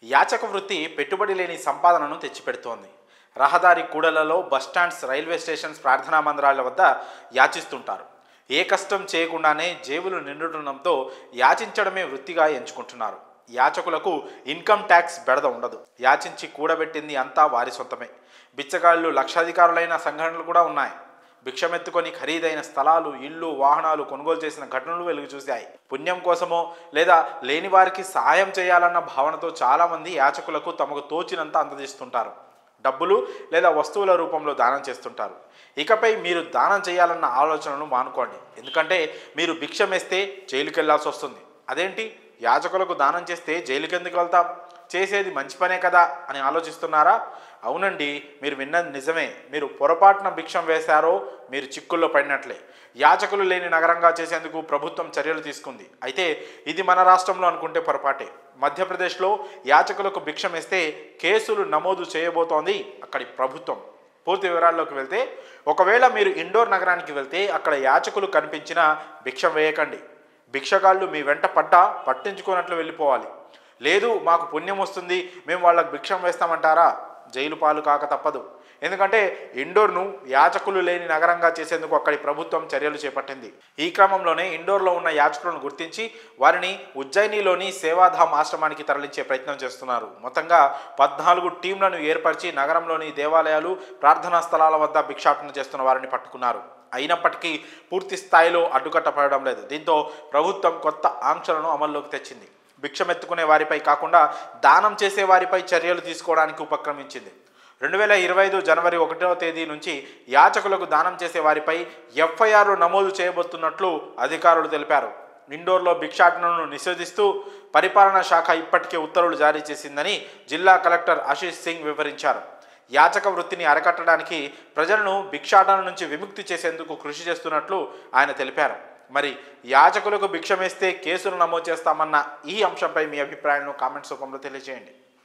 యాచక వృత్తి పెట్టుబడి లేని సంపాదనను తెచ్చిపెడుతోంది. రహదారి కూడలలో, బస్టాండ్స్, రైల్వే స్టేషన్స్, ప్రార్థనా మందిరాల వద్ద యాచిస్తుంటారు. ఏ కష్టం చేయకుండానే జేబులు నిండుతుండడంతో యాచించడమే వృత్తిగా ఎంచుకుంటున్నారు. యాచకులకు ఇన్కమ్ ట్యాక్స్ బెడద ఉండదు. యాచించి కూడబెట్టింది అంతా వారి సొంతమే. బిచ్చగాళ్ళు లక్షాధికారులైన సంఘటనలు కూడా ఉన్నాయి. భిక్షమెత్తుకొని ఖరీదైన స్థలాలు, ఇళ్ళు, వాహనాలు కొనుగోలు చేసిన ఘటనలు వెలుగు చూశాయి. పుణ్యం కోసమో లేదా లేని వారికి సహాయం చేయాలన్న భావనతో చాలామంది యాచకులకు తమకు తోచినంత అందజేస్తుంటారు. డబ్బులు లేదా వస్తువుల రూపంలో దానం చేస్తుంటారు. ఇకపై మీరు దానం చేయాలన్న ఆలోచనను మానుకోండి. ఎందుకంటే మీరు భిక్షమేస్తే జైలుకి వెళ్లాల్సి వస్తుంది. అదేంటి, యాచకులకు దానం చేస్తే జైలుకి ఎందుకు వెళ్తాం, చేసేది మంచి పనే కదా అని ఆలోచిస్తున్నారా? అవునండి, మీరు విన్నది నిజమే. మీరు పొరపాటున భిక్షం వేశారో మీరు చిక్కుల్లో పడినట్లే. యాచకులు లేని నగరంగా చేసేందుకు ప్రభుత్వం చర్యలు తీసుకుంది. అయితే ఇది మన రాష్ట్రంలో అనుకుంటే పొరపాటే. మధ్యప్రదేశ్లో యాచకులకు భిక్షం వేస్తే కేసులు నమోదు చేయబోతోంది అక్కడి ప్రభుత్వం. పూర్తి వివరాల్లోకి వెళ్తే, ఒకవేళ మీరు ఇండోర్ నగరానికి వెళ్తే అక్కడ యాచకులు కనిపించినా భిక్షం వేయకండి. భిక్షగాళ్ళు మీ వెంట పడ్డా పట్టించుకున్నట్లు వెళ్ళిపోవాలి. లేదు మాకు పుణ్యం వస్తుంది, మేము వాళ్ళకు భిక్షం వేస్తామంటారా, జైలు పాలు కాక తప్పదు. ఎందుకంటే ఇండోర్ను యాచకులు లేని నగరంగా చేసేందుకు అక్కడి ప్రభుత్వం చర్యలు చేపట్టింది. ఈ క్రమంలోనే ఇండోర్లో ఉన్న యాచకులను గుర్తించి వారిని ఉజ్జయినిలోని సేవాధామ్ ఆశ్రమానికి తరలించే ప్రయత్నం చేస్తున్నారు. మొత్తంగా 14 టీంలను ఏర్పరిచి నగరంలోని దేవాలయాలు, ప్రార్థనా స్థలాల వద్ద భిక్షాటన చేస్తున్న వారిని పట్టుకున్నారు. అయినప్పటికీ పూర్తి స్థాయిలో అడ్డుకట్టపడడం లేదు. దీంతో ప్రభుత్వం కొత్త ఆంక్షలను అమల్లోకి తెచ్చింది. భిక్షమెత్తుకునే వారిపై కాకుండా దానం చేసే వారిపై చర్యలు తీసుకోవడానికి ఉపక్రమించింది. 2025 జనవరి 1వ తేదీ నుంచి యాచకులకు దానం చేసే వారిపై ఎఫ్ఐఆర్లు నమోదు చేయబోతున్నట్లు అధికారులు తెలిపారు. ఇండోర్లో భిక్షాటనను నిషేధిస్తూ పరిపాలనా శాఖ ఇప్పటికే ఉత్తర్వులు జారీ చేసిందని జిల్లా కలెక్టర్ ఆశీష్ సింగ్ వివరించారు. యాచక వృత్తిని అరికట్టడానికి ప్రజలను భిక్షాటన నుంచి విముక్తి చేసేందుకు కృషి చేస్తున్నట్లు ఆయన తెలిపారు. మరి యాచకులకు భిక్షమేస్తే కేసులు నమోదు చేస్తామన్న ఈ అంశంపై మీ అభిప్రాయాలను కామెంట్స్ రూపంలో తెలియజేయండి.